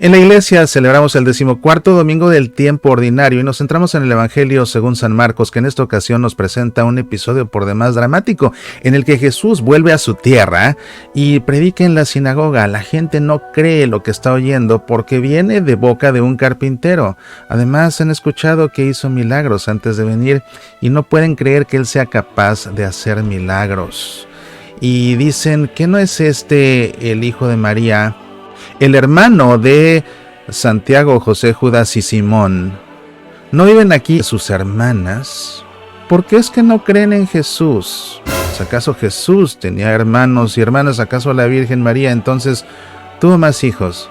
En la iglesia celebramos el 14º domingo del tiempo ordinario y nos centramos en el Evangelio según San Marcos, que en esta ocasión nos presenta un episodio por demás dramático, en el que Jesús vuelve a su tierra y predica en la sinagoga. La gente no cree lo que está oyendo porque viene de boca de un carpintero. Además, han escuchado que hizo milagros antes de venir y no pueden creer que él sea capaz de hacer milagros. Y dicen que no es este el hijo de María, el hermano de Santiago, José, Judas y Simón. ¿No viven aquí sus hermanas? ¿Por qué es que no creen en Jesús? ¿Acaso Jesús tenía hermanos y hermanas? ¿Acaso la Virgen María entonces tuvo más hijos?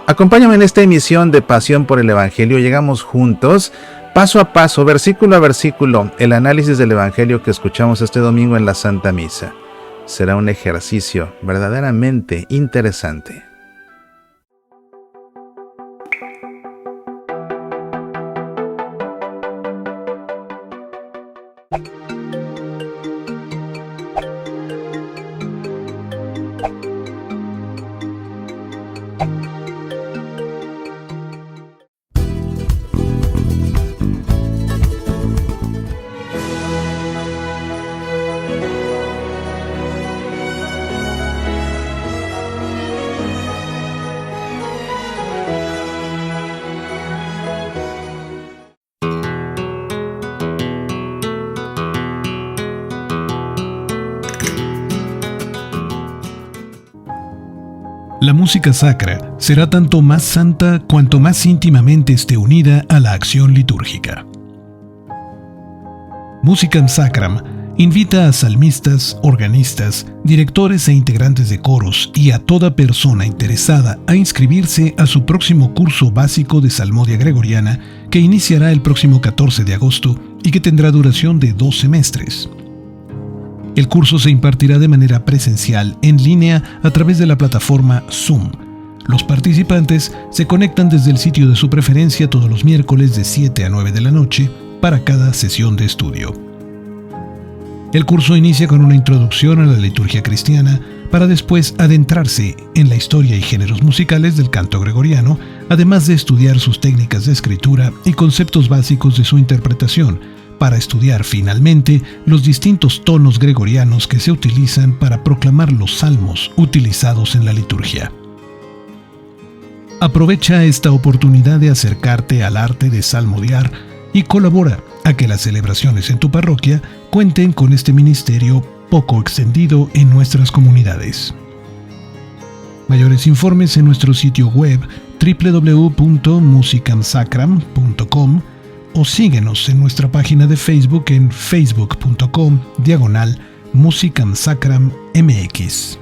Acompáñame en esta emisión de Pasión por el Evangelio. Llegamos juntos, paso a paso, versículo a versículo, el análisis del Evangelio que escuchamos este domingo en la Santa Misa. Será un ejercicio verdaderamente interesante. La música sacra será tanto más santa cuanto más íntimamente esté unida a la acción litúrgica. Musicam Sacram invita a salmistas, organistas, directores e integrantes de coros y a toda persona interesada a inscribirse a su próximo curso básico de Salmodia Gregoriana, que iniciará el próximo 14 de agosto y que tendrá duración de 2 semestres. El curso se impartirá de manera presencial en línea a través de la plataforma Zoom. Los participantes se conectan desde el sitio de su preferencia todos los miércoles de 7 a 9 de la noche para cada sesión de estudio. El curso inicia con una introducción a la liturgia cristiana para después adentrarse en la historia y géneros musicales del canto gregoriano, además de estudiar sus técnicas de escritura y conceptos básicos de su interpretación, para estudiar finalmente los distintos tonos gregorianos que se utilizan para proclamar los salmos utilizados en la liturgia. Aprovecha esta oportunidad de acercarte al arte de salmodiar y colabora a que las celebraciones en tu parroquia cuenten con este ministerio poco extendido en nuestras comunidades. Mayores informes en nuestro sitio web www.musicamsacram.com o síguenos en nuestra página de Facebook en facebook.com/musicamsacrammx.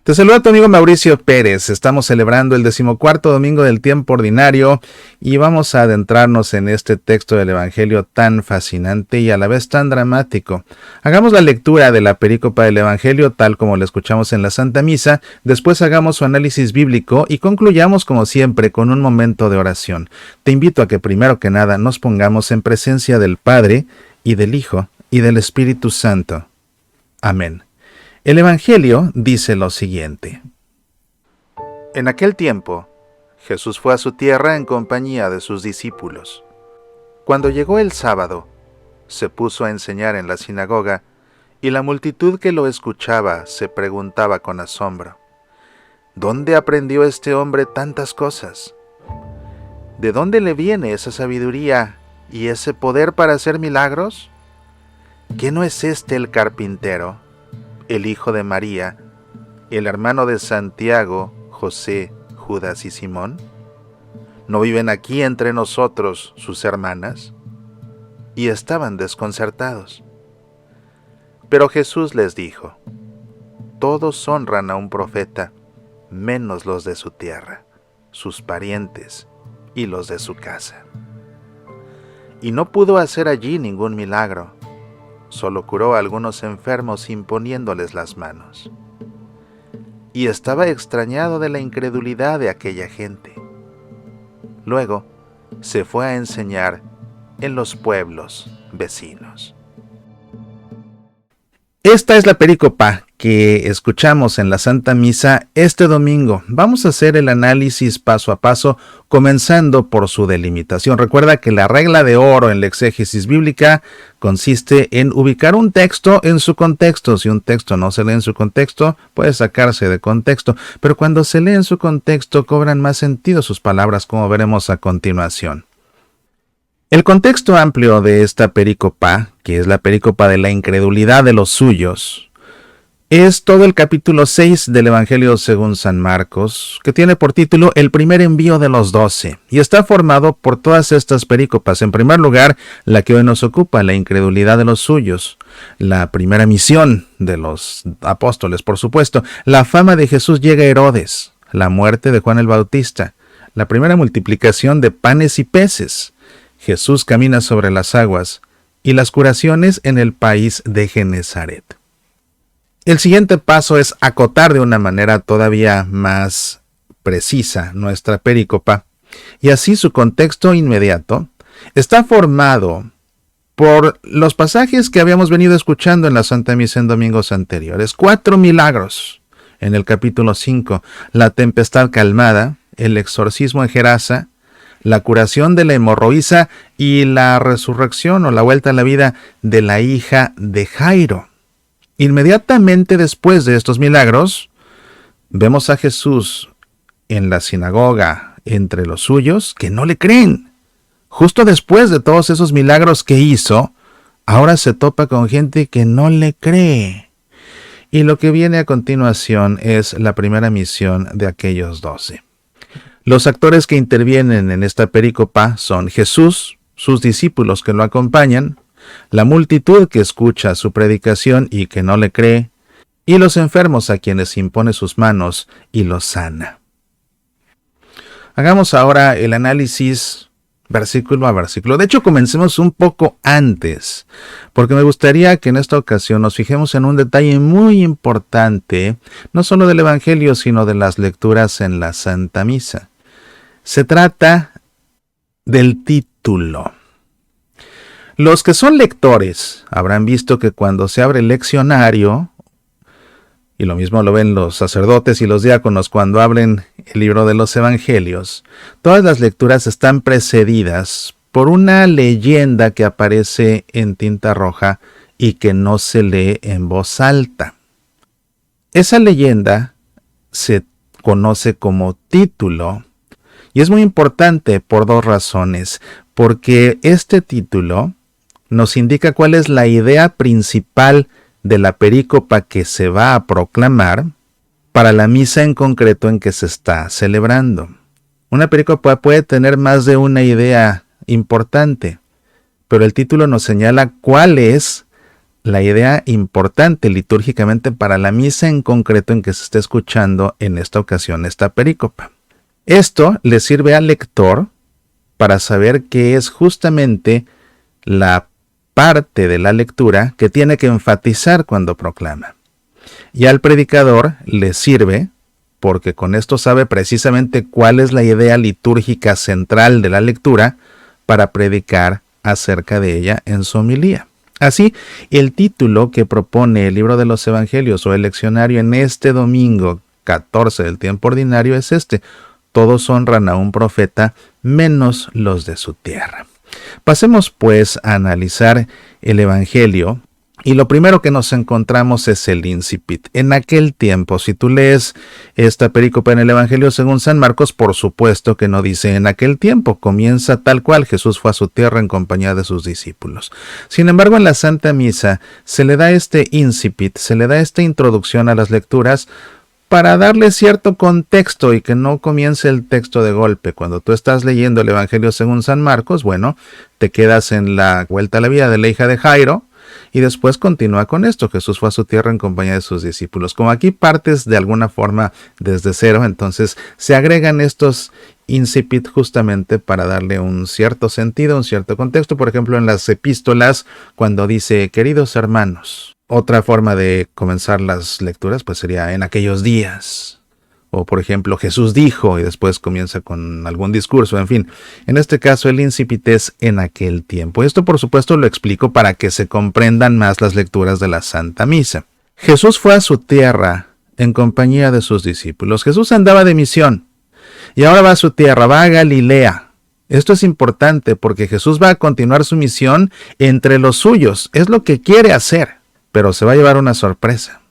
Te saluda tu amigo Mauricio Pérez. Estamos celebrando el 14º domingo del tiempo ordinario y vamos a adentrarnos en este texto del Evangelio tan fascinante y a la vez tan dramático. Hagamos la lectura de la perícopa del Evangelio tal como la escuchamos en la Santa Misa, después hagamos su análisis bíblico y concluyamos como siempre con un momento de oración. Te invito a que primero que nada nos pongamos en presencia del Padre y del Hijo y del Espíritu Santo. Amén. El Evangelio dice lo siguiente. En aquel tiempo, Jesús fue a su tierra en compañía de sus discípulos. Cuando llegó el sábado, se puso a enseñar en la sinagoga, y la multitud que lo escuchaba se preguntaba con asombro: ¿dónde aprendió este hombre tantas cosas? ¿De dónde le viene esa sabiduría y ese poder para hacer milagros? ¿Qué no es este el carpintero, el hijo de María, el hermano de Santiago, José, Judas y Simón? ¿No viven aquí entre nosotros sus hermanas? Y estaban desconcertados. Pero Jesús les dijo: todos honran a un profeta, menos los de su tierra, sus parientes y los de su casa. Y no pudo hacer allí ningún milagro. Solo curó a algunos enfermos imponiéndoles las manos. Y estaba extrañado de la incredulidad de aquella gente. Luego se fue a enseñar en los pueblos vecinos. Esta es la perícopa que escuchamos en la Santa Misa este domingo. Vamos a hacer el análisis paso a paso, comenzando por su delimitación. Recuerda que la regla de oro en la exégesis bíblica consiste en ubicar un texto en su contexto. Si un texto no se lee en su contexto, puede sacarse de contexto, pero cuando se lee en su contexto cobran más sentido sus palabras, como veremos a continuación. El contexto amplio de esta perícopa, que es la perícopa de la incredulidad de los suyos, es todo el capítulo 6 del Evangelio según San Marcos, que tiene por título El primer envío de los 12, y está formado por todas estas perícopas. En primer lugar, la que hoy nos ocupa, la incredulidad de los suyos, la primera misión de los apóstoles, por supuesto, la fama de Jesús llega a Herodes, la muerte de Juan el Bautista, la primera multiplicación de panes y peces, Jesús camina sobre las aguas, y las curaciones en el país de Genezaret. El siguiente paso es acotar de una manera todavía más precisa nuestra perícopa, y así su contexto inmediato está formado por los pasajes que habíamos venido escuchando en la Santa Misa en domingos anteriores. 4 milagros en el capítulo 5, la tempestad calmada, el exorcismo en Gerasa, la curación de la hemorroísa y la resurrección o la vuelta a la vida de la hija de Jairo. Inmediatamente después de estos milagros, vemos a Jesús en la sinagoga entre los suyos que no le creen. Justo después de todos esos milagros que hizo, ahora se topa con gente que no le cree. Y lo que viene a continuación es la primera misión de aquellos 12. Los actores que intervienen en esta perícopa son Jesús, sus discípulos que lo acompañan, la multitud que escucha su predicación y que no le cree, y los enfermos a quienes impone sus manos y los sana. Hagamos ahora el análisis versículo a versículo. De hecho, comencemos un poco antes, porque me gustaría que en esta ocasión nos fijemos en un detalle muy importante, no solo del Evangelio, sino de las lecturas en la Santa Misa. Se trata del título. Los que son lectores habrán visto que cuando se abre el leccionario, y lo mismo lo ven los sacerdotes y los diáconos cuando abren el libro de los Evangelios, todas las lecturas están precedidas por una leyenda que aparece en tinta roja y que no se lee en voz alta. Esa leyenda se conoce como título y es muy importante por 2 razones, porque este título nos indica cuál es la idea principal de la perícopa que se va a proclamar para la misa en concreto en que se está celebrando. Una perícopa puede tener más de una idea importante, pero el título nos señala cuál es la idea importante litúrgicamente para la misa en concreto en que se está escuchando en esta ocasión esta perícopa. Esto le sirve al lector para saber qué es justamente la parte de la lectura que tiene que enfatizar cuando proclama. Y al predicador le sirve porque con esto sabe precisamente cuál es la idea litúrgica central de la lectura para predicar acerca de ella en su homilía. Así, el título que propone el libro de los Evangelios o el leccionario en este domingo 14 del tiempo ordinario es este: todos honran a un profeta menos los de su tierra. Pasemos pues a analizar el Evangelio, y lo primero que nos encontramos es el incipit. En aquel tiempo, si tú lees esta perícopa en el Evangelio según San Marcos, por supuesto que no dice en aquel tiempo, comienza tal cual: Jesús fue a su tierra en compañía de sus discípulos. Sin embargo, en la Santa Misa se le da este incipit, se le da esta introducción a las lecturas para darle cierto contexto y que no comience el texto de golpe. Cuando tú estás leyendo el Evangelio según San Marcos, bueno, te quedas en la vuelta a la vida de la hija de Jairo y después continúa con esto: Jesús fue a su tierra en compañía de sus discípulos. Como aquí partes de alguna forma desde cero, entonces se agregan estos incipit justamente para darle un cierto sentido, un cierto contexto. Por ejemplo, en las epístolas, cuando dice queridos hermanos. Otra forma de comenzar las lecturas pues sería en aquellos días. O por ejemplo, Jesús dijo, y después comienza con algún discurso. En fin, en este caso el incipit es en aquel tiempo. Esto por supuesto lo explico para que se comprendan más las lecturas de la Santa Misa. Jesús fue a su tierra en compañía de sus discípulos. Jesús andaba de misión y ahora va a su tierra, va a Galilea. Esto es importante porque Jesús va a continuar su misión entre los suyos. Es lo que quiere hacer, pero se va a llevar una sorpresa.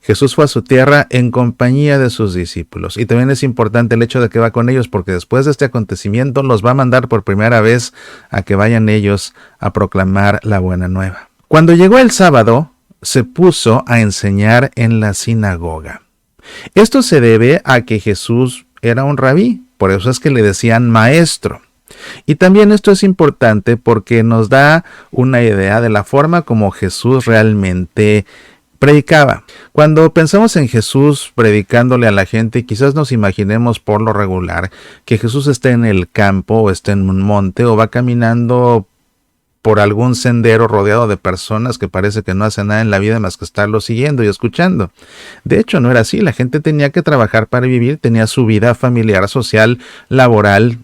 Jesús fue a su tierra en compañía de sus discípulos. Y también es importante el hecho de que va con ellos porque después de este acontecimiento los va a mandar por primera vez a que vayan ellos a proclamar la buena nueva. Cuando llegó el sábado, se puso a enseñar en la sinagoga. Esto se debe a que Jesús era un rabí, por eso es que le decían maestro. Y también esto es importante porque nos da una idea de la forma como Jesús realmente predicaba. Cuando pensamos en Jesús predicándole a la gente, quizás nos imaginemos por lo regular que Jesús esté en el campo o esté en un monte o va caminando por algún sendero rodeado de personas que parece que no hacen nada en la vida más que estarlo siguiendo y escuchando. De hecho, no era así. La gente tenía que trabajar para vivir, tenía su vida familiar, social, laboral,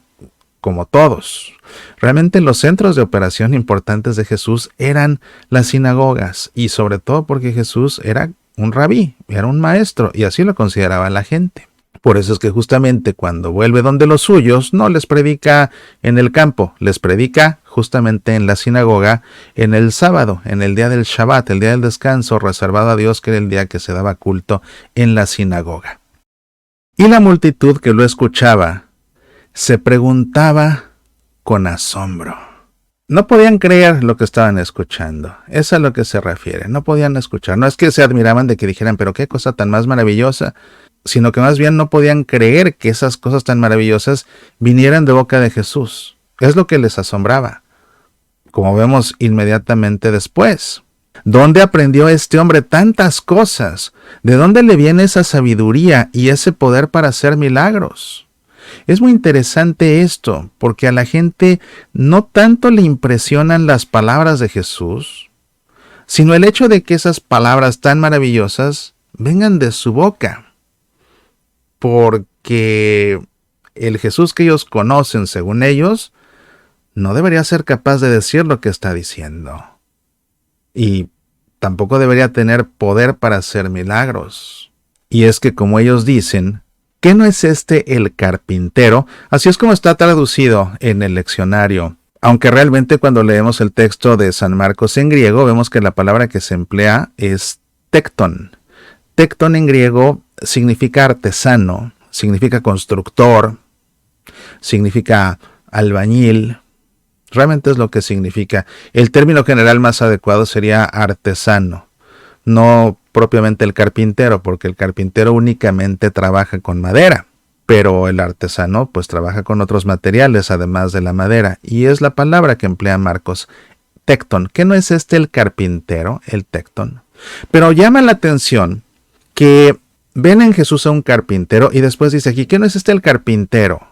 como todos. Realmente los centros de operación importantes de Jesús eran las sinagogas y sobre todo porque Jesús era un rabí, era un maestro y así lo consideraba la gente. Por eso es que justamente cuando vuelve donde los suyos, no les predica en el campo, les predica justamente en la sinagoga en el sábado, en el día del Shabbat, el día del descanso reservado a Dios, que era el día que se daba culto en la sinagoga. Y la multitud que lo escuchaba se preguntaba con asombro. No podían creer lo que estaban escuchando. Es a lo que se refiere. No podían escuchar. No es que se admiraban de que dijeran, pero qué cosa tan más maravillosa, sino que más bien no podían creer que esas cosas tan maravillosas vinieran de boca de Jesús. Es lo que les asombraba, como vemos inmediatamente después. ¿Dónde aprendió este hombre tantas cosas? ¿De dónde le viene esa sabiduría y ese poder para hacer milagros? Es muy interesante esto, porque a la gente no tanto le impresionan las palabras de Jesús, sino el hecho de que esas palabras tan maravillosas vengan de su boca. Porque el Jesús que ellos conocen, según ellos, no debería ser capaz de decir lo que está diciendo. Y tampoco debería tener poder para hacer milagros. Y es que, como ellos dicen, ¿qué no es este el carpintero? Así es como está traducido en el leccionario. Aunque realmente cuando leemos el texto de San Marcos en griego, vemos que la palabra que se emplea es tecton. Tecton en griego significa artesano, significa constructor, significa albañil. Realmente es lo que significa. El término general más adecuado sería artesano, no propiamente el carpintero, porque el carpintero únicamente trabaja con madera, pero el artesano pues trabaja con otros materiales además de la madera, y es la palabra que emplea Marcos, tecton. ¿Qué no es este el carpintero, el tecton? Pero llama la atención que ven en Jesús a un carpintero y después dice aquí, ¿qué no es este el carpintero,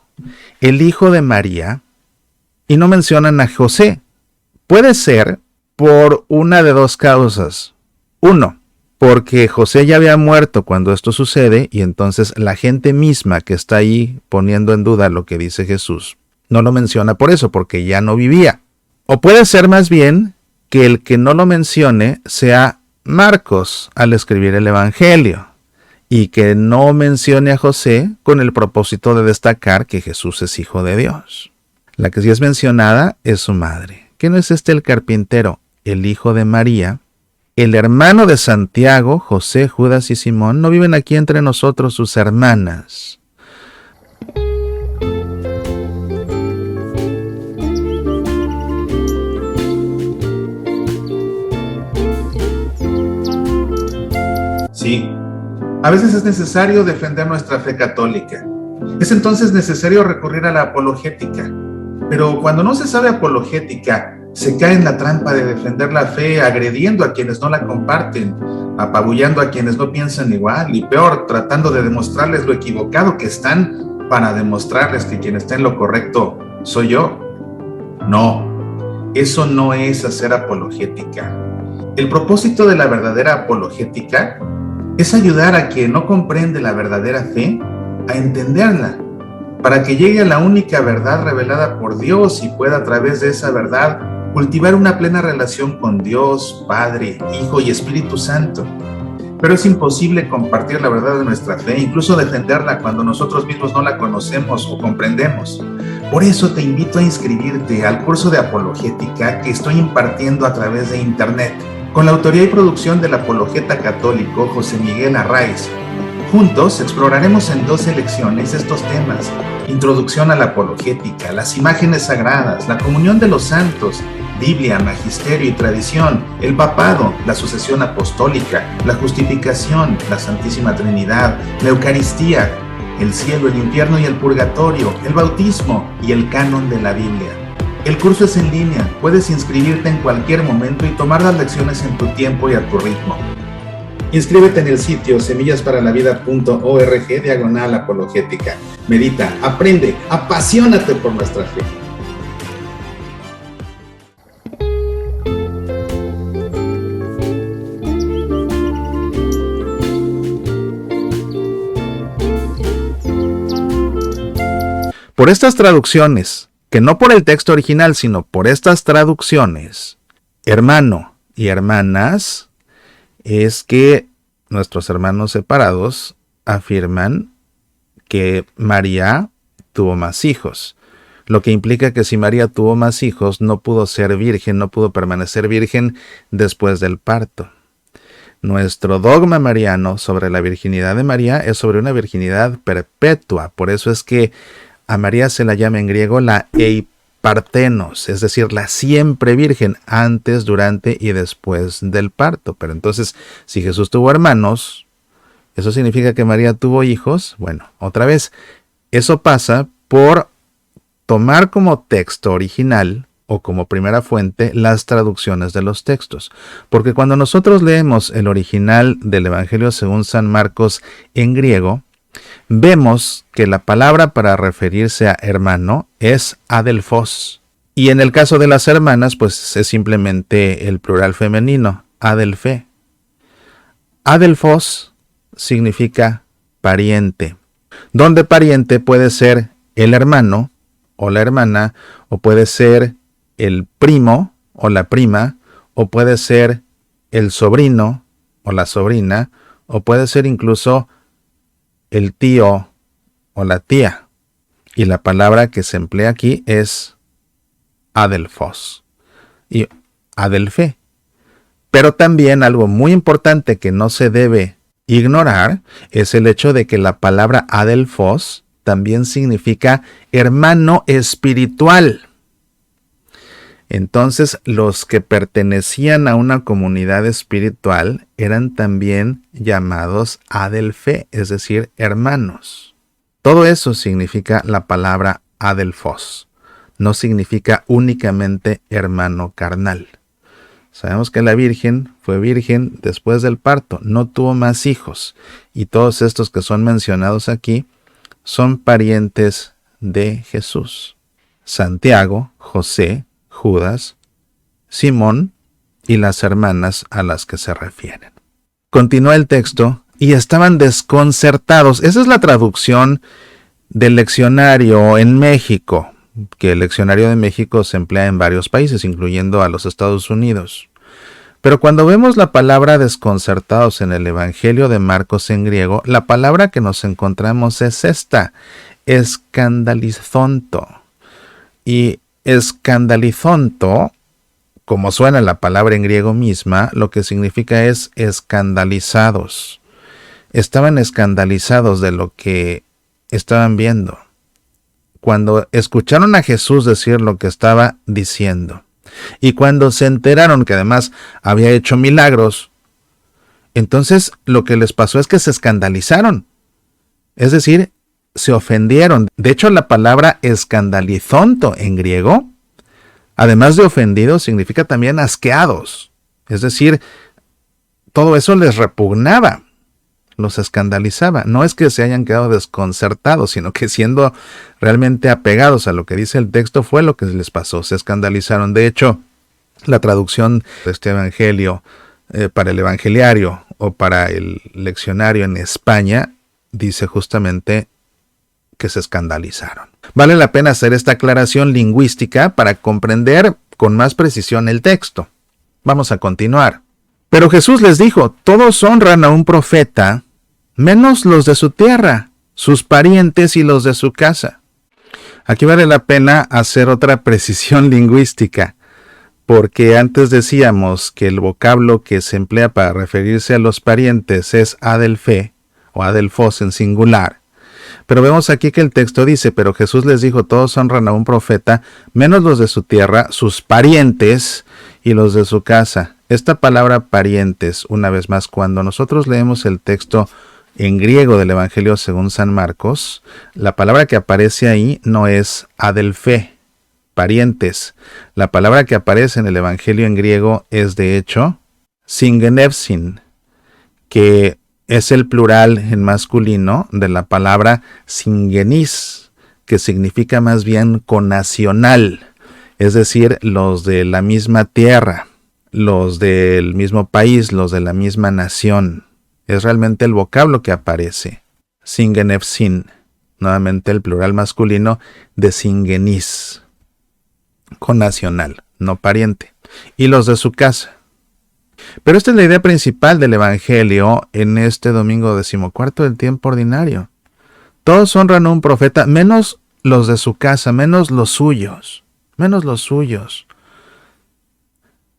el hijo de María? Y no mencionan a José. Puede ser por una de dos causas. Uno, porque José ya había muerto cuando esto sucede y entonces la gente misma que está ahí poniendo en duda lo que dice Jesús no lo menciona por eso, porque ya no vivía. O puede ser más bien que el que no lo mencione sea Marcos al escribir el Evangelio y que no mencione a José con el propósito de destacar que Jesús es hijo de Dios. La que sí es mencionada es su madre. ¿Qué no es este el carpintero, el hijo de María? El hermano de Santiago, José, Judas y Simón, ¿no viven aquí entre nosotros sus hermanas? Sí, a veces es necesario defender nuestra fe católica. Es entonces necesario recurrir a la apologética. Pero cuando no se sabe apologética, se cae en la trampa de defender la fe agrediendo a quienes no la comparten, apabullando a quienes no piensan igual y peor, tratando de demostrarles lo equivocado que están para demostrarles que quien está en lo correcto soy yo. No, eso no es hacer apologética. El propósito de la verdadera apologética es ayudar a quien no comprende la verdadera fe a entenderla, para que llegue a la única verdad revelada por Dios y pueda a través de esa verdad cultivar una plena relación con Dios, Padre, Hijo y Espíritu Santo. Pero es imposible compartir la verdad de nuestra fe, incluso defenderla cuando nosotros mismos no la conocemos o comprendemos. Por eso te invito a inscribirte al curso de apologética que estoy impartiendo a través de internet, con la autoría y producción del apologeta católico José Miguel Arraiz. Juntos exploraremos en 12 lecciones estos temas: introducción a la apologética, las imágenes sagradas, la comunión de los santos, Biblia, magisterio y tradición, el papado, la sucesión apostólica, la justificación, la Santísima Trinidad, la Eucaristía, el cielo, el infierno y el purgatorio, el bautismo y el canon de la Biblia. El curso es en línea, puedes inscribirte en cualquier momento y tomar las lecciones en tu tiempo y a tu ritmo. Inscríbete en el sitio semillasparalavida.org/apologética. Medita, aprende, apasionate por nuestra fe. Por estas traducciones, que no por el texto original, sino por estas traducciones, hermano y hermanas, es que nuestros hermanos separados afirman que María tuvo más hijos, lo que implica que si María tuvo más hijos, no pudo ser virgen, no pudo permanecer virgen después del parto. Nuestro dogma mariano sobre la virginidad de María es sobre una virginidad perpetua, por eso es que a María se la llama en griego la eipartenos, es decir, la siempre virgen, antes, durante y después del parto. Pero entonces, si Jesús tuvo hermanos, ¿eso significa que María tuvo hijos? Bueno, otra vez, eso pasa por tomar como texto original o como primera fuente las traducciones de los textos. Porque cuando nosotros leemos el original del Evangelio según San Marcos en griego, vemos que la palabra para referirse a hermano es adelphos. Y en el caso de las hermanas, pues es simplemente el plural femenino, adelphe. Adelphos significa pariente, donde pariente puede ser el hermano o la hermana, o puede ser el primo o la prima, o puede ser el sobrino o la sobrina, o puede ser incluso el tío o la tía. Y la palabra que se emplea aquí es adelphos y adelphe. Pero también algo muy importante que no se debe ignorar es el hecho de que la palabra adelphos también significa hermano espiritual. Entonces, los que pertenecían a una comunidad espiritual eran también llamados adelphe, es decir, hermanos. Todo eso significa la palabra adelphos. No significa únicamente hermano carnal. Sabemos que la Virgen fue virgen después del parto, no tuvo más hijos. Y todos estos que son mencionados aquí son parientes de Jesús. Santiago, José, Judas, Simón y las hermanas a las que se refieren. Continúa el texto, y estaban desconcertados. Esa es la traducción del leccionario en México, que el leccionario de México se emplea en varios países, incluyendo a los Estados Unidos. Pero cuando vemos la palabra desconcertados en el Evangelio de Marcos en griego, la palabra que nos encontramos es esta, escandalizonto. Y escandalizonto, como suena la palabra en griego misma, lo que significa es escandalizados. Estaban escandalizados de lo que estaban viendo cuando escucharon a Jesús decir lo que estaba diciendo. Y cuando se enteraron que además había hecho milagros, entonces lo que les pasó es que se escandalizaron. Es decir, se ofendieron. De hecho, la palabra escandalizonto en griego, además de ofendidos, significa también asqueados. Es decir, todo eso les repugnaba, los escandalizaba. No es que se hayan quedado desconcertados, sino que siendo realmente apegados a lo que dice el texto fue lo que les pasó. Se escandalizaron. De hecho, la traducción de este evangelio para el evangeliario o para el leccionario en España dice justamente que se escandalizaron. Vale la pena hacer esta aclaración lingüística para comprender con más precisión el texto. Vamos a continuar. Pero Jesús les dijo, todos honran a un profeta, menos los de su tierra, sus parientes y los de su casa. Aquí vale la pena hacer otra precisión lingüística, porque antes decíamos que el vocablo que se emplea para referirse a los parientes es adelfe o adelfos en singular. Pero vemos aquí que el texto dice, pero Jesús les dijo, todos honran a un profeta, menos los de su tierra, sus parientes y los de su casa. Esta palabra parientes, una vez más, cuando nosotros leemos el texto en griego del Evangelio según San Marcos, la palabra que aparece ahí no es adelfe, parientes. La palabra que aparece en el Evangelio en griego es de hecho singenevsin, que es el plural en masculino de la palabra singenis, que significa más bien conacional, es decir, los de la misma tierra, los del mismo país, los de la misma nación. Es realmente el vocablo que aparece. Singenevsin, nuevamente el plural masculino de singenis, conacional, no pariente. Y los de su casa. Pero esta es la idea principal del Evangelio en este domingo 14 del tiempo ordinario. Todos honran a un profeta, menos los de su casa, menos los suyos. Menos los suyos.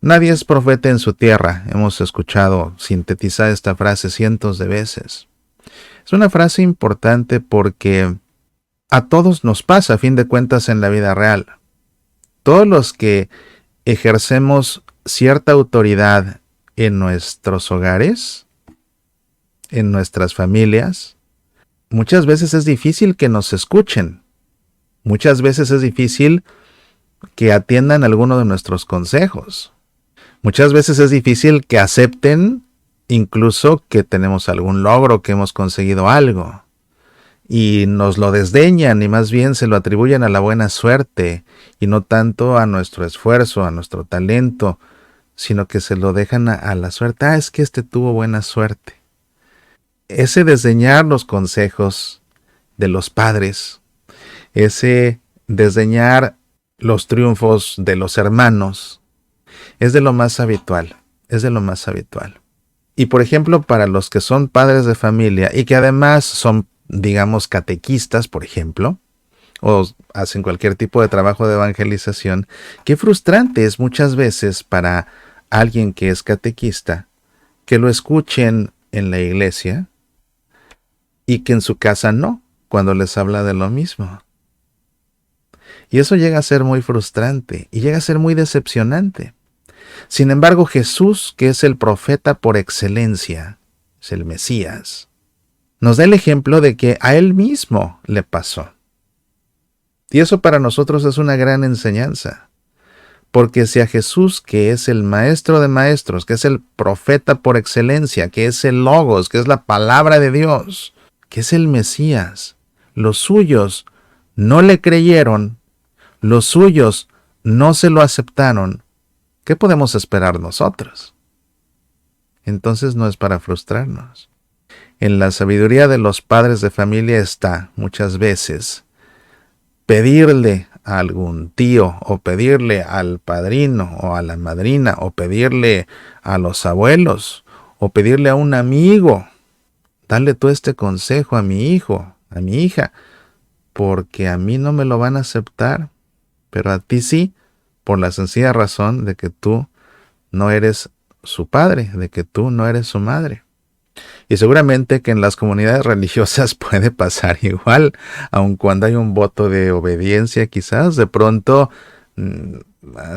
Nadie es profeta en su tierra. Hemos escuchado sintetizar esta frase cientos de veces. Es una frase importante porque a todos nos pasa, a fin de cuentas, en la vida real. Todos los que ejercemos cierta autoridad en nuestros hogares, en nuestras familias, muchas veces es difícil que nos escuchen. Muchas veces es difícil que atiendan alguno de nuestros consejos. Muchas veces es difícil que acepten incluso que tenemos algún logro, que hemos conseguido algo. Y nos lo desdeñan y más bien se lo atribuyen a la buena suerte y no tanto a nuestro esfuerzo, a nuestro talento, sino que se lo dejan a la suerte. Es que este tuvo buena suerte. Ese desdeñar los consejos de los padres, ese desdeñar los triunfos de los hermanos, es de lo más habitual, es de lo más habitual. Y por ejemplo, para los que son padres de familia y que además son, digamos, catequistas, por ejemplo, o hacen cualquier tipo de trabajo de evangelización, qué frustrante es muchas veces para alguien que es catequista, que lo escuchen en la iglesia y que en su casa no, cuando les habla de lo mismo. Y eso llega a ser muy frustrante y llega a ser muy decepcionante. Sin embargo, Jesús, que es el profeta por excelencia, es el Mesías, nos da el ejemplo de que a él mismo le pasó. Y eso para nosotros es una gran enseñanza. Porque si a Jesús, que es el maestro de maestros, que es el profeta por excelencia, que es el Logos, que es la palabra de Dios, que es el Mesías, los suyos no le creyeron, los suyos no se lo aceptaron, ¿qué podemos esperar nosotros? Entonces no es para frustrarnos. En la sabiduría de los padres de familia está, muchas veces, pedirle a algún tío, o pedirle al padrino, o a la madrina, o pedirle a los abuelos, o pedirle a un amigo, dale tú este consejo a mi hijo, a mi hija, porque a mí no me lo van a aceptar, pero a ti sí, por la sencilla razón de que tú no eres su padre, de que tú no eres su madre. Y seguramente que en las comunidades religiosas puede pasar igual, aun cuando hay un voto de obediencia, quizás de pronto,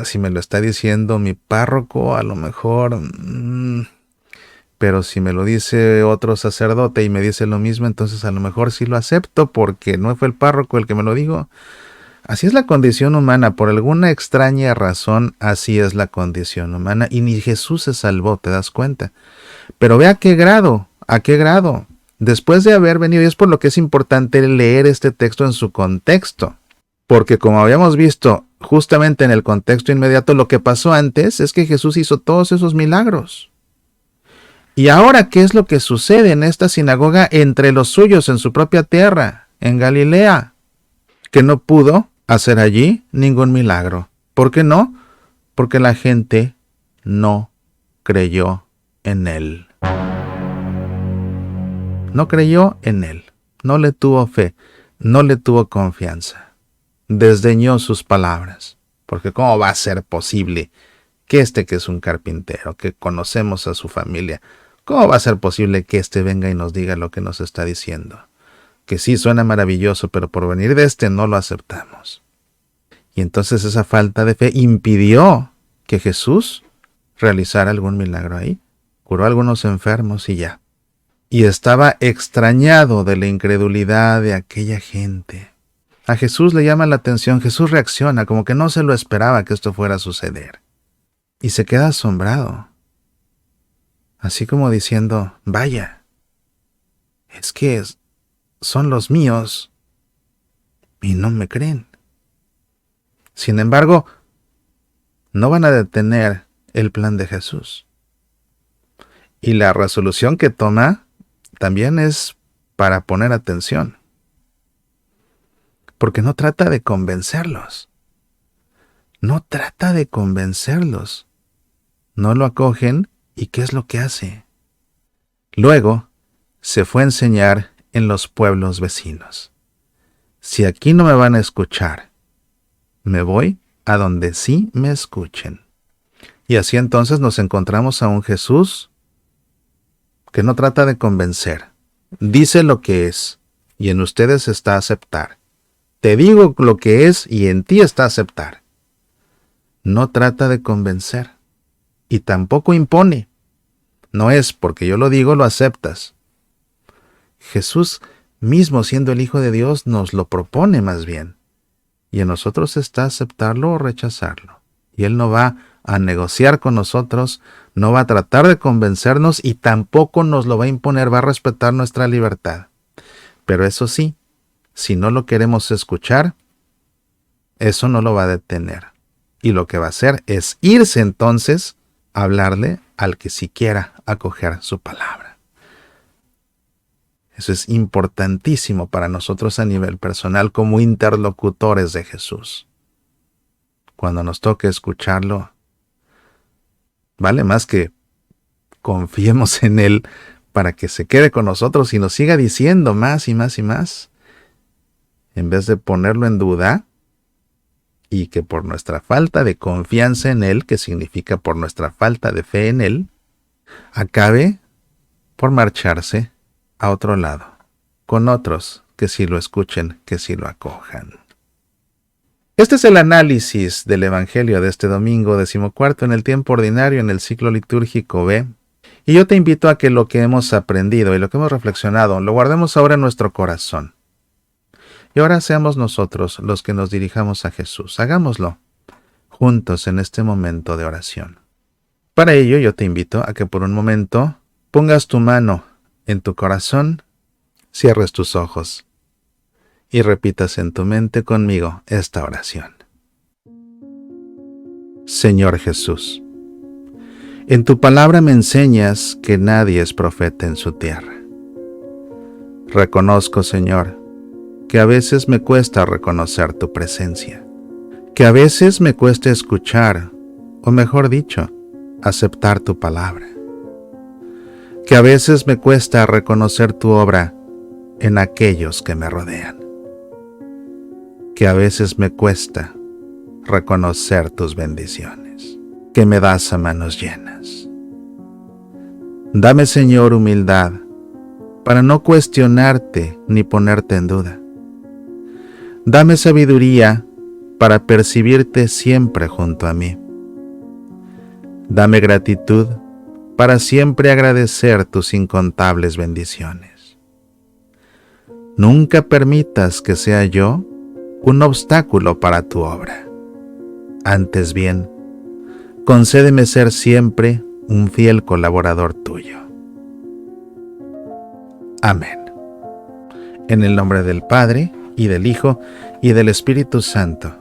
si me lo está diciendo mi párroco, a lo mejor, pero si me lo dice otro sacerdote y me dice lo mismo, entonces a lo mejor sí lo acepto porque no fue el párroco el que me lo dijo. Así es la condición humana, por alguna extraña razón, así es la condición humana, y ni Jesús se salvó, ¿te das cuenta? Pero ve a qué grado, después de haber venido, y es por lo que es importante leer este texto en su contexto, porque como habíamos visto justamente en el contexto inmediato, lo que pasó antes es que Jesús hizo todos esos milagros. Y ahora, ¿qué es lo que sucede en esta sinagoga entre los suyos en su propia tierra, en Galilea? Que no pudo hacer allí ningún milagro. ¿Por qué no? Porque la gente no creyó en él. No creyó en él, no le tuvo fe, no le tuvo confianza. Desdeñó sus palabras, porque ¿cómo va a ser posible que que es un carpintero, que conocemos a su familia, cómo va a ser posible que venga y nos diga lo que nos está diciendo? Que sí suena maravilloso, pero por venir de no lo aceptamos. Y entonces esa falta de fe impidió que Jesús realizara algún milagro ahí. Curó a algunos enfermos y ya. Y estaba extrañado de la incredulidad de aquella gente. A Jesús le llama la atención, Jesús reacciona como que no se lo esperaba que esto fuera a suceder. Y se queda asombrado. Así como diciendo, vaya, es que son los míos y no me creen. Sin embargo, no van a detener el plan de Jesús. Y la resolución que toma también es para poner atención. Porque no trata de convencerlos. No trata de convencerlos. No lo acogen y ¿qué es lo que hace? Luego se fue a enseñar en los pueblos vecinos. Si aquí no me van a escuchar, me voy a donde sí me escuchen. Y así entonces nos encontramos a un Jesús que no trata de convencer. Dice lo que es, y en ustedes está aceptar. Te digo lo que es, y en ti está aceptar. No trata de convencer, y tampoco impone. No es porque yo lo digo, lo aceptas. Jesús, mismo siendo el Hijo de Dios, nos lo propone más bien. Y en nosotros está aceptarlo o rechazarlo. Y Él no va a negociar con nosotros, no va a tratar de convencernos y tampoco nos lo va a imponer, va a respetar nuestra libertad. Pero eso sí, si no lo queremos escuchar, eso no lo va a detener. Y lo que va a hacer es irse entonces a hablarle al que sí quiera acoger su palabra. Eso es importantísimo para nosotros a nivel personal como interlocutores de Jesús. Cuando nos toque escucharlo, vale más que confiemos en Él para que se quede con nosotros y nos siga diciendo más y más y más, en vez de ponerlo en duda y que por nuestra falta de confianza en Él, que significa por nuestra falta de fe en Él, acabe por marcharse a otro lado, con otros que sí lo escuchen, que sí lo acojan. Este es el análisis del Evangelio de este domingo 14 en el tiempo ordinario en el ciclo litúrgico B. Y yo te invito a que lo que hemos aprendido y lo que hemos reflexionado lo guardemos ahora en nuestro corazón. Y ahora seamos nosotros los que nos dirijamos a Jesús. Hagámoslo juntos en este momento de oración. Para ello yo te invito a que por un momento pongas tu mano en tu corazón, cierres tus ojos y repitas en tu mente conmigo esta oración. Señor Jesús, en tu palabra me enseñas que nadie es profeta en su tierra. Reconozco, Señor, que a veces me cuesta reconocer tu presencia, que a veces me cuesta escuchar, o mejor dicho, aceptar tu palabra, que a veces me cuesta reconocer tu obra en aquellos que me rodean, que a veces me cuesta reconocer tus bendiciones, que me das a manos llenas. Dame, Señor, humildad para no cuestionarte ni ponerte en duda. Dame sabiduría para percibirte siempre junto a mí. Dame gratitud para siempre agradecer tus incontables bendiciones. Nunca permitas que sea yo un obstáculo para tu obra. Antes bien, concédeme ser siempre un fiel colaborador tuyo. Amén. En el nombre del Padre, y del Hijo, y del Espíritu Santo.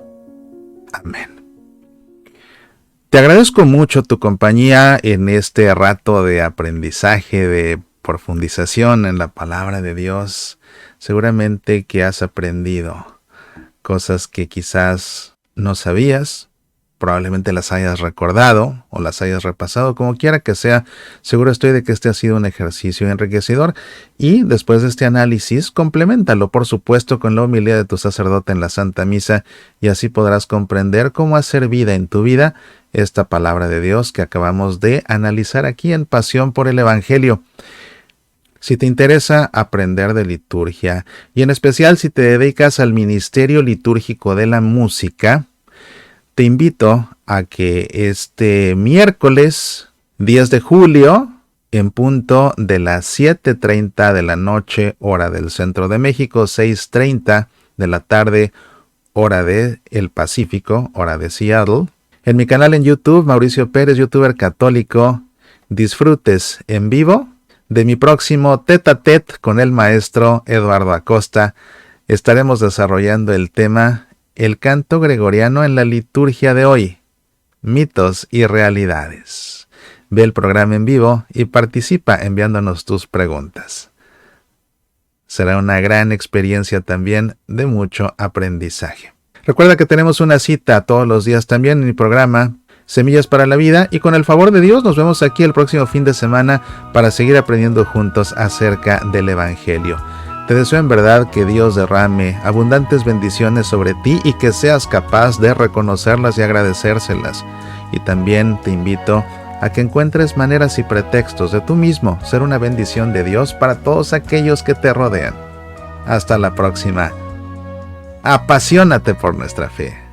Amén. Te agradezco mucho tu compañía en este rato de aprendizaje, de profundización en la palabra de Dios. Seguramente que has aprendido cosas que quizás no sabías, probablemente las hayas recordado o las hayas repasado, como quiera que sea. Seguro estoy de que este ha sido un ejercicio enriquecedor, y después de este análisis, compleméntalo, por supuesto, con la homilía de tu sacerdote en la Santa Misa, y así podrás comprender cómo hacer vida en tu vida esta palabra de Dios que acabamos de analizar aquí en Pasión por el Evangelio. Si te interesa aprender de liturgia, y en especial si te dedicas al ministerio litúrgico de la música, te invito a que este miércoles 10 de julio, en punto de las 7:30 de la noche, hora del Centro de México, 6:30 de la tarde, hora de el Pacífico, hora de Seattle, en mi canal en YouTube, Mauricio Pérez, youtuber católico, disfrutes en vivo de mi próximo tete a tete con el maestro Eduardo Acosta. Estaremos desarrollando el tema El canto gregoriano en la liturgia de hoy, mitos y realidades. Ve el programa en vivo y participa enviándonos tus preguntas. Será una gran experiencia también de mucho aprendizaje. Recuerda que tenemos una cita todos los días también en mi programa Semillas para la Vida, y con el favor de Dios nos vemos aquí el próximo fin de semana para seguir aprendiendo juntos acerca del Evangelio. Te deseo en verdad que Dios derrame abundantes bendiciones sobre ti y que seas capaz de reconocerlas y agradecérselas. Y también te invito a que encuentres maneras y pretextos de tú mismo ser una bendición de Dios para todos aquellos que te rodean. Hasta la próxima. Apasionate por nuestra fe.